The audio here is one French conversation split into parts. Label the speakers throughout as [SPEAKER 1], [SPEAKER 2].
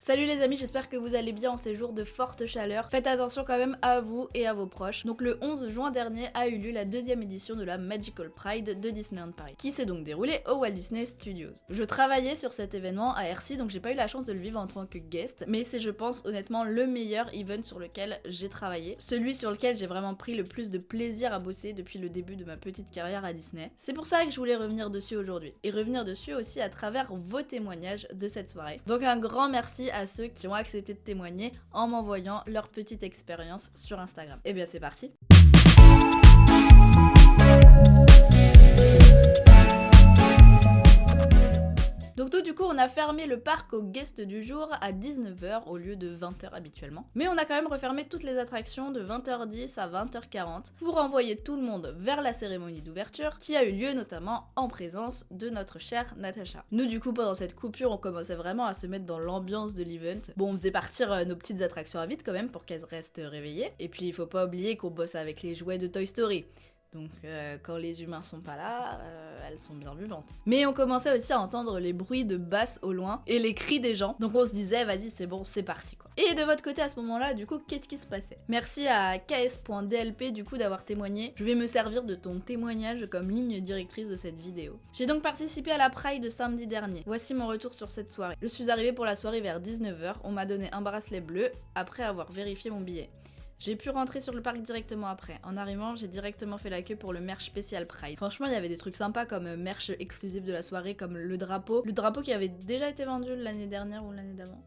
[SPEAKER 1] Salut les amis, j'espère que vous allez bien en ces jours de forte chaleur. Faites attention quand même à vous et à vos proches. Donc le 11 juin dernier a eu lieu la deuxième édition de la Magical Pride de Disneyland Paris, qui s'est donc déroulée au Walt Disney Studios. Je travaillais sur cet événement à RC, donc j'ai pas eu la chance de le vivre en tant que guest, mais c'est je pense honnêtement le meilleur event sur lequel j'ai travaillé. Celui sur lequel j'ai vraiment pris le plus de plaisir à bosser depuis le début de ma petite carrière à Disney. C'est pour ça que je voulais revenir dessus aujourd'hui. Et revenir dessus aussi à travers vos témoignages de cette soirée. Donc un grand merci à ceux qui ont accepté de témoigner en m'envoyant leur petite expérience sur Instagram. Et bien c'est parti. Donc du coup on a fermé le parc aux guests du jour à 19h au lieu de 20h habituellement. Mais on a quand même refermé toutes les attractions de 20h10 à 20h40 pour envoyer tout le monde vers la cérémonie d'ouverture qui a eu lieu notamment en présence de notre chère Natacha. Nous du coup pendant cette coupure on commençait vraiment à se mettre dans l'ambiance de l'event. Bon on faisait partir nos petites attractions à vide quand même pour qu'elles restent réveillées. Et puis il faut pas oublier qu'on bosse avec les jouets de Toy Story. Donc quand les humains sont pas là, elles sont bien vivantes. Mais on commençait aussi à entendre les bruits de basses au loin et les cris des gens. Donc on se disait vas-y c'est bon, c'est parti quoi. Et de votre côté à ce moment-là, du coup, qu'est-ce qui se passait? Merci à ks.dlp du coup d'avoir témoigné. Je vais me servir de ton témoignage comme ligne directrice de cette vidéo. J'ai donc participé à la Pride de samedi dernier. Voici mon retour sur cette soirée. Je suis arrivée pour la soirée vers 19h. On m'a donné un bracelet bleu après avoir vérifié mon billet. J'ai pu rentrer sur le parc directement après. En arrivant, j'ai directement fait la queue pour le merch spécial Pride. Franchement, il y avait des trucs sympas comme merch exclusif de la soirée, comme le drapeau. Le drapeau qui avait déjà été vendu l'année dernière ou l'année d'avant.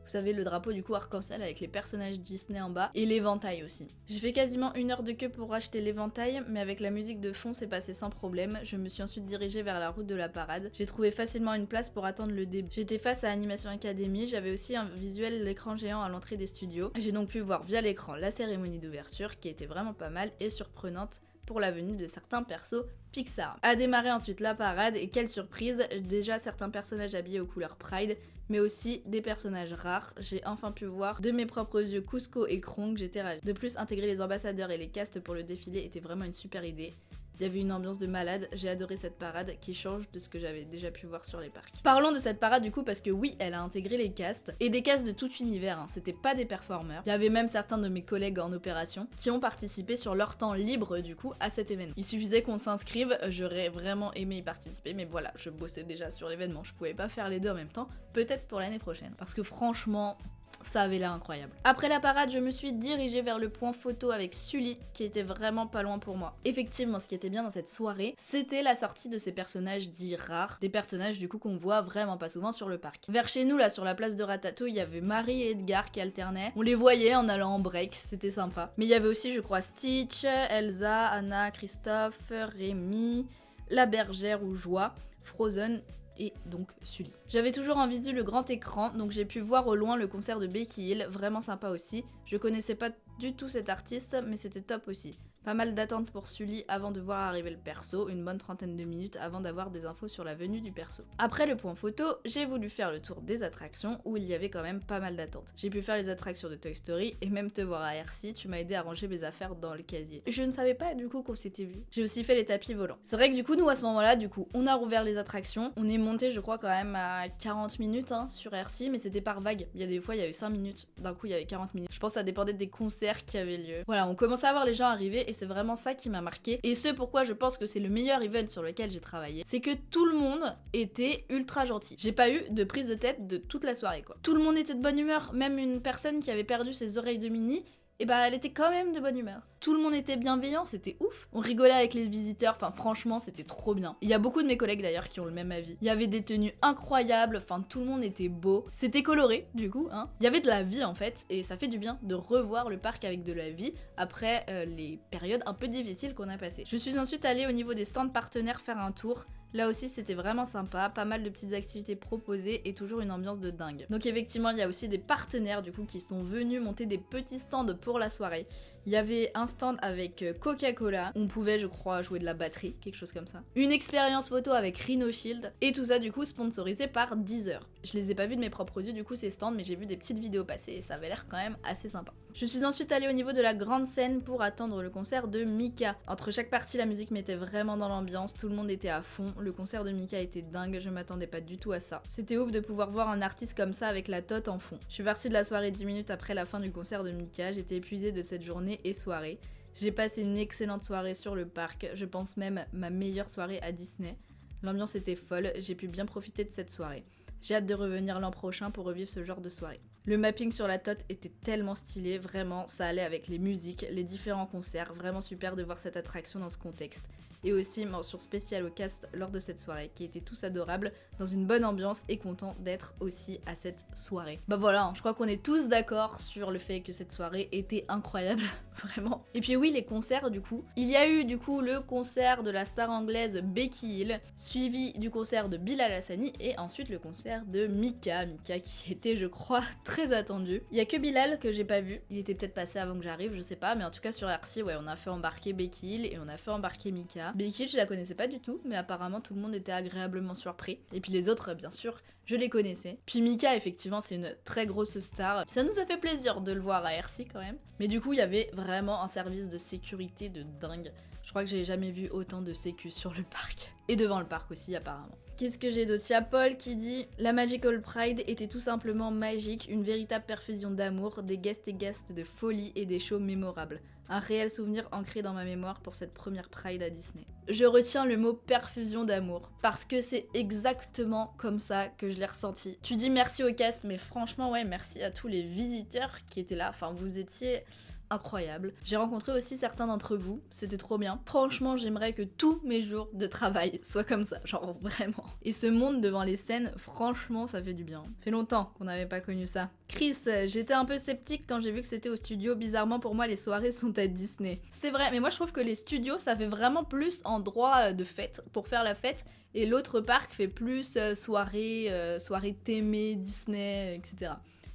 [SPEAKER 1] Vous savez, le drapeau du coup arc-en-ciel avec les personnages Disney en bas et l'éventail aussi. J'ai fait quasiment 1 heure de queue pour acheter l'éventail, mais avec la musique de fond, c'est passé sans problème. Je me suis ensuite dirigée vers la route de la parade. J'ai trouvé facilement une place pour attendre le début. J'étais face à Animation Academy, j'avais aussi un visuel l'écran géant à l'entrée des studios. J'ai donc pu voir via l'écran la cérémonie d'ouverture qui était vraiment pas mal et surprenante pour la venue de certains persos Pixar. A démarré ensuite la parade et quelle surprise, déjà certains personnages habillés aux couleurs Pride, mais aussi des personnages rares. J'ai enfin pu voir de mes propres yeux Kuzco et Kronk, j'étais ravie. De plus, intégrer les ambassadeurs et les castes pour le défilé était vraiment une super idée. Il y avait une ambiance de malade, j'ai adoré cette parade qui change de ce que j'avais déjà pu voir sur les parcs. Parlons de cette parade du coup parce que oui, elle a intégré les castes, et des castes de tout univers, hein. C'était pas des performeurs. Il y avait même certains de mes collègues en opération qui ont participé sur leur temps libre du coup à cet événement. Il suffisait qu'on s'inscrive, j'aurais vraiment aimé y participer, mais voilà, je bossais déjà sur l'événement, je pouvais pas faire les deux en même temps, peut-être pour l'année prochaine. Parce que franchement, ça avait l'air incroyable. Après la parade, je me suis dirigée vers le point photo avec Sully, qui était vraiment pas loin pour moi. Effectivement, ce qui était bien dans cette soirée, c'était la sortie de ces personnages dits rares, des personnages du coup qu'on voit vraiment pas souvent sur le parc. Vers chez nous, là, sur la place de Ratatouille, il y avait Marie et Edgar qui alternaient. On les voyait en allant en break, c'était sympa. Mais il y avait aussi, je crois, Stitch, Elsa, Anna, Christophe, Rémi, la bergère ou Joie, Frozen et donc Sully. J'avais toujours en visu le grand écran, donc j'ai pu voir au loin le concert de Becky Hill, vraiment sympa aussi. Je connaissais pas du tout cet artiste, mais c'était top aussi. Pas mal d'attentes pour Sully avant de voir arriver le perso, une bonne 30aine de minutes avant d'avoir des infos sur la venue du perso. Après le point photo, j'ai voulu faire le tour des attractions où il y avait quand même pas mal d'attentes. J'ai pu faire les attractions de Toy Story et même te voir à RC, tu m'as aidé à ranger mes affaires dans le casier. Je ne savais pas du coup qu'on s'était vu. J'ai aussi fait les tapis volants. C'est vrai que du coup nous à ce moment-là, du coup on a rouvert les attractions, on est monté je crois quand même à 40 minutes sur RC, mais c'était par vague. Il y a des fois il y avait 5 minutes, d'un coup il y avait 40 minutes. Je pense que ça dépendait des concerts qui avaient lieu. Voilà, on commençait à voir les gens arriver et c'est vraiment ça qui m'a marqué. Et ce pourquoi je pense que c'est le meilleur event sur lequel j'ai travaillé, c'est que tout le monde était ultra gentil. J'ai pas eu de prise de tête de toute la soirée quoi. Tout le monde était de bonne humeur, même une personne qui avait perdu ses oreilles de Minnie, et bah elle était quand même de bonne humeur. Tout le monde était bienveillant, c'était ouf. On rigolait avec les visiteurs, enfin franchement c'était trop bien. Il y a beaucoup de mes collègues d'ailleurs qui ont le même avis. Il y avait des tenues incroyables, enfin tout le monde était beau. C'était coloré du coup, hein. Il y avait de la vie en fait, et ça fait du bien de revoir le parc avec de la vie après les périodes un peu difficiles qu'on a passées. Je suis ensuite allée au niveau des stands partenaires faire un tour. Là aussi c'était vraiment sympa, pas mal de petites activités proposées et toujours une ambiance de dingue. Donc effectivement il y a aussi des partenaires du coup qui sont venus monter des petits stands pour la soirée. Il y avait un stand avec Coca-Cola, on pouvait je crois jouer de la batterie, quelque chose comme ça. Une expérience photo avec Rhino Shield et tout ça du coup sponsorisé par Deezer. Je les ai pas vus de mes propres yeux du coup ces stands, mais j'ai vu des petites vidéos passer et ça avait l'air quand même assez sympa. Je suis ensuite allée au niveau de la grande scène pour attendre le concert de Mika. Entre chaque partie la musique mettait vraiment dans l'ambiance, tout le monde était à fond. le concert de Mika était dingue, je m'attendais pas du tout à ça. C'était ouf de pouvoir voir un artiste comme ça avec la tote en fond. Je suis partie de la soirée 10 minutes après la fin du concert de Mika, j'étais épuisée de cette journée et soirée. J'ai passé une excellente soirée sur le parc, je pense même ma meilleure soirée à Disney. L'ambiance était folle, j'ai pu bien profiter de cette soirée. J'ai hâte de revenir l'an prochain pour revivre ce genre de soirée. Le mapping sur la tote était tellement stylé, vraiment, ça allait avec les musiques, les différents concerts, vraiment super de voir cette attraction dans ce contexte. Et aussi mention spéciale au cast lors de cette soirée, qui étaient tous adorables, dans une bonne ambiance et contents d'être aussi à cette soirée. Bah voilà, hein, je crois qu'on est tous d'accord sur le fait que cette soirée était incroyable, vraiment. Et puis oui, les concerts du coup. Il y a eu du coup le concert de la star anglaise Becky Hill, suivi du concert de Bilal Hassani et ensuite le concert de Mika. Mika qui était, je crois, très attendu. Il y a que Bilal que j'ai pas vu, il était peut-être passé avant que j'arrive, je sais pas, mais en tout cas sur RC, ouais, on a fait embarquer Becky Hill et on a fait embarquer Mika. Becky Hill, je la connaissais pas du tout, mais apparemment tout le monde était agréablement surpris. Et puis les autres, bien sûr, je les connaissais. Puis Mika, effectivement, c'est une très grosse star. Ça nous a fait plaisir de le voir à RC quand même. Mais du coup, il y avait vraiment un service de sécurité de dingue. Je crois que j'ai jamais vu autant de sécu sur le parc. Et devant le parc aussi, apparemment. Qu'est-ce que j'ai d'autre? Il y a Paul qui dit « La Magical Pride était tout simplement magique, une véritable perfusion d'amour, des guests et guests de folie et des shows mémorables. Un réel souvenir ancré dans ma mémoire pour cette première Pride à Disney. » Je retiens le mot perfusion d'amour, parce que c'est exactement comme ça que je l'ai ressenti. Tu dis merci au cast, mais franchement, ouais, merci à tous les visiteurs qui étaient là. Enfin, vous étiez incroyable. J'ai rencontré aussi certains d'entre vous, c'était trop bien. Franchement, j'aimerais que tous mes jours de travail soient comme ça, genre vraiment. Et ce monde devant les scènes, franchement, ça fait du bien. Ça fait longtemps qu'on n'avait pas connu ça. Chris, j'étais un peu sceptique quand j'ai vu que c'était au studio. Bizarrement, pour moi, les soirées sont à Disney. C'est vrai, mais moi je trouve que les studios, ça fait vraiment plus endroit de fête, pour faire la fête. Et l'autre parc fait plus soirée thémée, Disney, etc.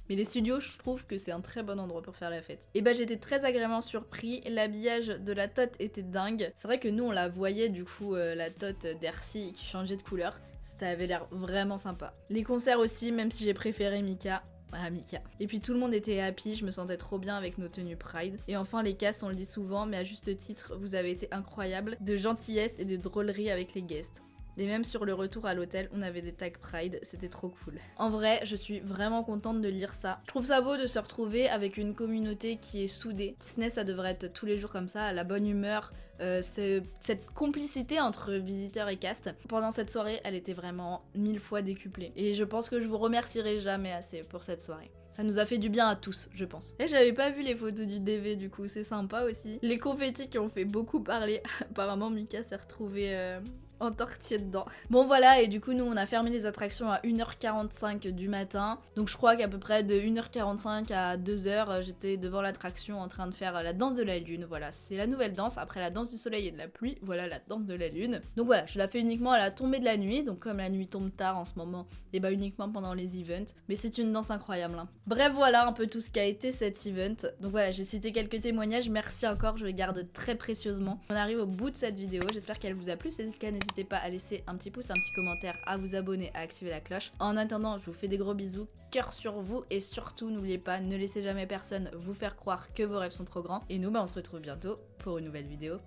[SPEAKER 1] Mais les studios, je trouve que c'est un très bon endroit pour faire la fête. Et bah j'étais très agréablement surpris, l'habillage de la tote était dingue. C'est vrai que nous on la voyait du coup, la tote d'Hercy qui changeait de couleur. Ça avait l'air vraiment sympa. Les concerts aussi, même si j'ai préféré Mika. Ah, Mika. Et puis tout le monde était happy, je me sentais trop bien avec nos tenues Pride. Et enfin les casts, on le dit souvent, mais à juste titre, vous avez été incroyables, de gentillesse et de drôlerie avec les guests. Et même sur le retour à l'hôtel, on avait des tags Pride, c'était trop cool. En vrai, je suis vraiment contente de lire ça. Je trouve ça beau de se retrouver avec une communauté qui est soudée. Disney, ça devrait être tous les jours comme ça, à la bonne humeur. Cette complicité entre visiteurs et cast. Pendant cette soirée, elle était vraiment 1000 fois décuplée. Et je pense que je vous remercierai jamais assez pour cette soirée. Ça nous a fait du bien à tous, je pense. Et j'avais pas vu les photos du DV du coup, c'est sympa aussi. Les confettis qui ont fait beaucoup parler. Apparemment, Mika s'est retrouvée entortillée dedans. Bon voilà, et du coup nous on a fermé les attractions à 1h45 du matin. Donc je crois qu'à peu près de 1h45 à 2h, j'étais devant l'attraction en train de faire la danse de la lune. Voilà, c'est la nouvelle danse, après la danse du soleil et de la pluie, voilà la danse de la lune. Donc voilà, je la fais uniquement à la tombée de la nuit, donc comme la nuit tombe tard en ce moment, et bah uniquement pendant les events. Mais c'est une danse incroyable, hein. Bref voilà un peu tout ce qu'a été cet event. Donc voilà, j'ai cité quelques témoignages, merci encore, je les garde très précieusement. On arrive au bout de cette vidéo, j'espère qu'elle vous a plu, c'est le cas, n'hésitez pas à laisser un petit pouce, un petit commentaire, à vous abonner, à activer la cloche. En attendant, je vous fais des gros bisous, cœur sur vous, et surtout n'oubliez pas, ne laissez jamais personne vous faire croire que vos rêves sont trop grands. Et nous, bah, on se retrouve bientôt pour une nouvelle vidéo.